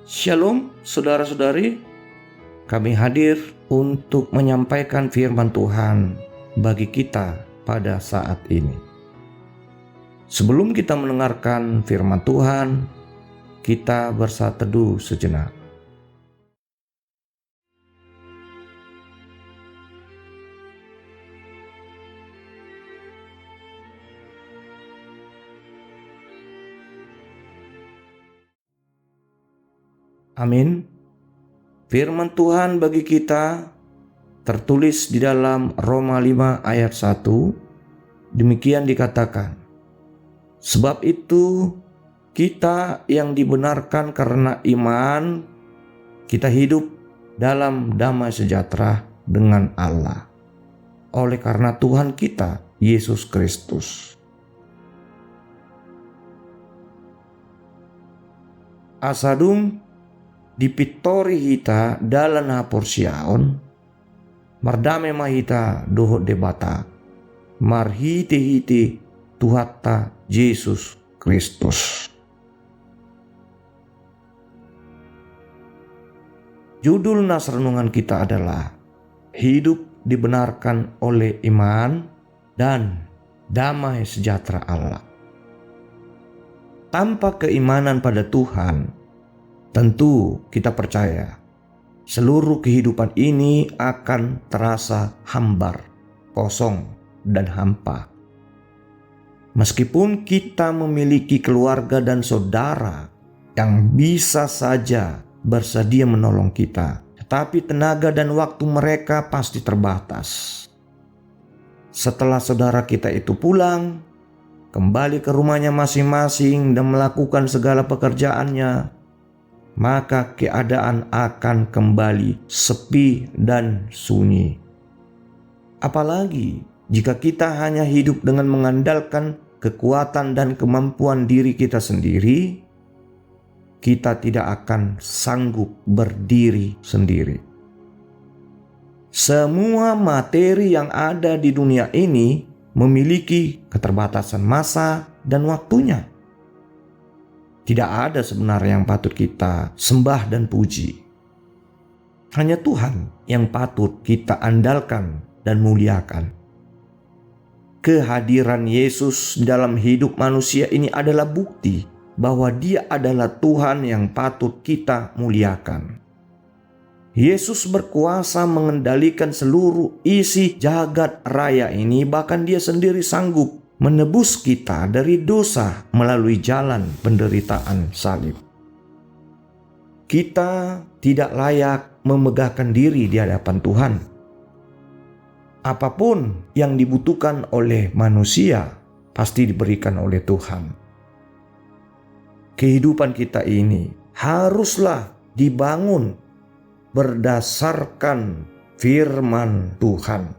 Shalom saudara-saudari, kami hadir untuk menyampaikan firman Tuhan bagi kita pada saat ini. Sebelum kita mendengarkan firman Tuhan, kita bersatu teduh sejenak. Amin. Firman Tuhan bagi kita tertulis di dalam Roma 5 ayat 1. Demikian dikatakan, sebab itu kita yang dibenarkan karena iman, kita hidup dalam damai sejahtera dengan Allah oleh karena Tuhan kita Yesus Kristus. Asadum dipitori hita dalam haporsiaon, mardame mahita dohot debata, marhite-hite Tuhatta Yesus Kristus. Judul nas renungan kita adalah hidup dibenarkan oleh iman dan damai sejahtera Allah. Tanpa keimanan pada Tuhan, tentu kita percaya seluruh kehidupan ini akan terasa hambar, kosong, dan hampa. Meskipun kita memiliki keluarga dan saudara yang bisa saja bersedia menolong kita, tetapi tenaga dan waktu mereka pasti terbatas. Setelah saudara kita itu pulang, kembali ke rumahnya masing-masing dan melakukan segala pekerjaannya, maka keadaan akan kembali sepi dan sunyi. Apalagi jika kita hanya hidup dengan mengandalkan kekuatan dan kemampuan diri kita sendiri, kita tidak akan sanggup berdiri sendiri. Semua materi yang ada di dunia ini memiliki keterbatasan masa dan waktunya. Tidak ada sebenarnya yang patut kita sembah dan puji. Hanya Tuhan yang patut kita andalkan dan muliakan. Kehadiran Yesus dalam hidup manusia ini adalah bukti bahwa Dia adalah Tuhan yang patut kita muliakan. Yesus berkuasa mengendalikan seluruh isi jagat raya ini, bahkan Dia sendiri sanggup menebus kita dari dosa melalui jalan penderitaan salib. Kita tidak layak memegahkan diri di hadapan Tuhan. Apapun yang dibutuhkan oleh manusia pasti diberikan oleh Tuhan. Kehidupan kita ini haruslah dibangun berdasarkan firman Tuhan.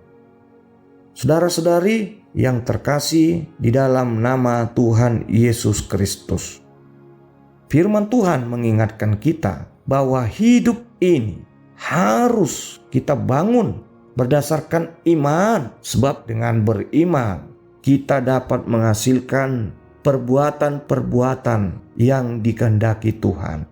Saudara-saudari yang terkasih di dalam nama Tuhan Yesus Kristus, firman Tuhan mengingatkan kita bahwa hidup ini harus kita bangun berdasarkan iman, sebab dengan beriman kita dapat menghasilkan perbuatan-perbuatan yang dikehendaki Tuhan.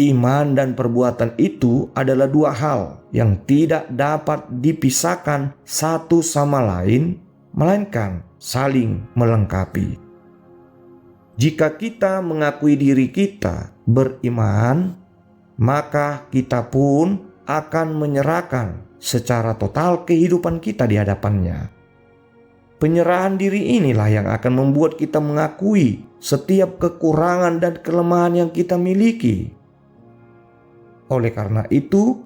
Iman dan perbuatan itu adalah dua hal yang tidak dapat dipisahkan satu sama lain, melainkan saling melengkapi. Jika kita mengakui diri kita beriman, maka kita pun akan menyerahkan secara total kehidupan kita di hadapannya. Penyerahan diri inilah yang akan membuat kita mengakui setiap kekurangan dan kelemahan yang kita miliki. Oleh karena itu,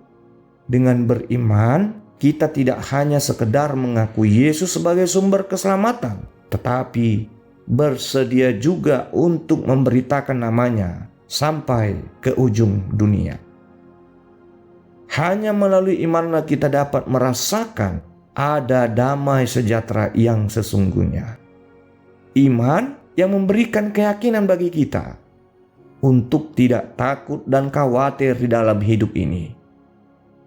dengan beriman, kita tidak hanya sekedar mengakui Yesus sebagai sumber keselamatan, tetapi bersedia juga untuk memberitakan namanya sampai ke ujung dunia. Hanya melalui imanlah kita dapat merasakan ada damai sejahtera yang sesungguhnya. Iman yang memberikan keyakinan bagi kita untuk tidak takut dan khawatir di dalam hidup ini.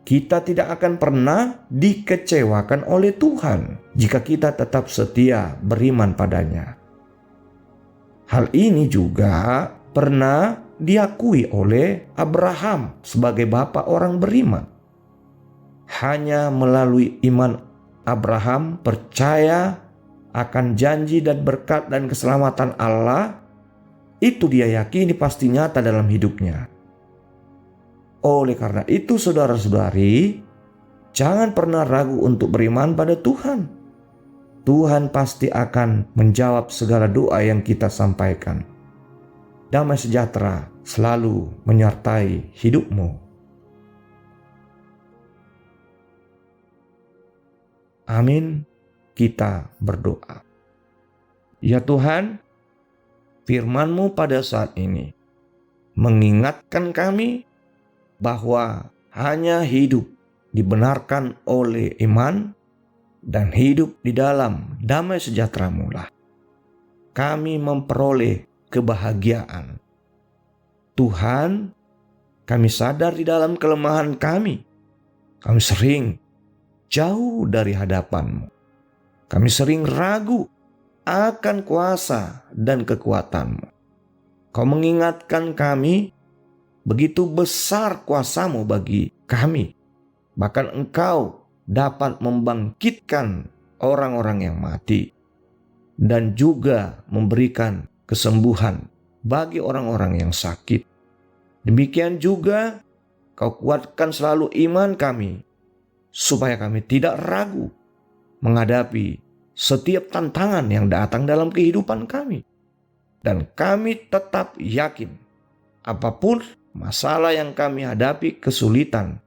Kita tidak akan pernah dikecewakan oleh Tuhan jika kita tetap setia beriman padanya. Hal ini juga pernah diakui oleh Abraham sebagai bapa orang beriman. Hanya melalui iman Abraham percaya akan janji dan berkat dan keselamatan Allah, itu dia yakini pasti nyata dalam hidupnya. Oleh karena itu saudara-saudari, jangan pernah ragu untuk beriman pada Tuhan. Tuhan pasti akan menjawab segala doa yang kita sampaikan. Damai sejahtera selalu menyertai hidupmu. Amin. Kita berdoa. Ya Tuhan, firman-Mu pada saat ini mengingatkan kami bahwa hanya hidup dibenarkan oleh iman dan hidup di dalam damai sejahtera-Mu lah kami memperoleh kebahagiaan. Tuhan, kami sadar di dalam kelemahan kami sering jauh dari hadapan-Mu. Kami sering ragu akan kuasa dan kekuatan-Mu. Kau mengingatkan kami, begitu besar kuasa-Mu bagi kami. Bahkan Engkau dapat membangkitkan orang-orang yang mati. Dan juga memberikan kesembuhan bagi orang-orang yang sakit. Demikian juga Kau kuatkan selalu iman kami, supaya kami tidak ragu menghadapi setiap tantangan yang datang dalam kehidupan kami. Dan kami tetap yakin, apapun masalah yang kami hadapi kesulitan,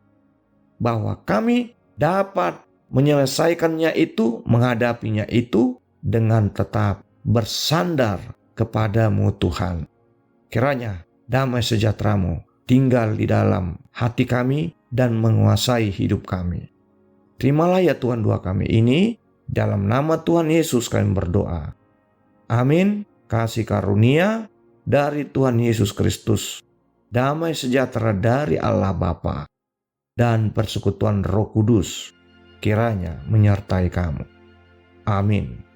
bahwa kami dapat menyelesaikannya itu, menghadapinya itu dengan tetap bersandar kepadamu Tuhan. Kiranya damai sejahtera-Mu tinggal di dalam hati kami dan menguasai hidup kami. Terimalah ya Tuhan doa kami ini, dalam nama Tuhan Yesus kami berdoa. Amin. Kasih karunia dari Tuhan Yesus Kristus, damai sejahtera dari Allah Bapa, dan persekutuan Roh Kudus kiranya menyertai kamu. Amin.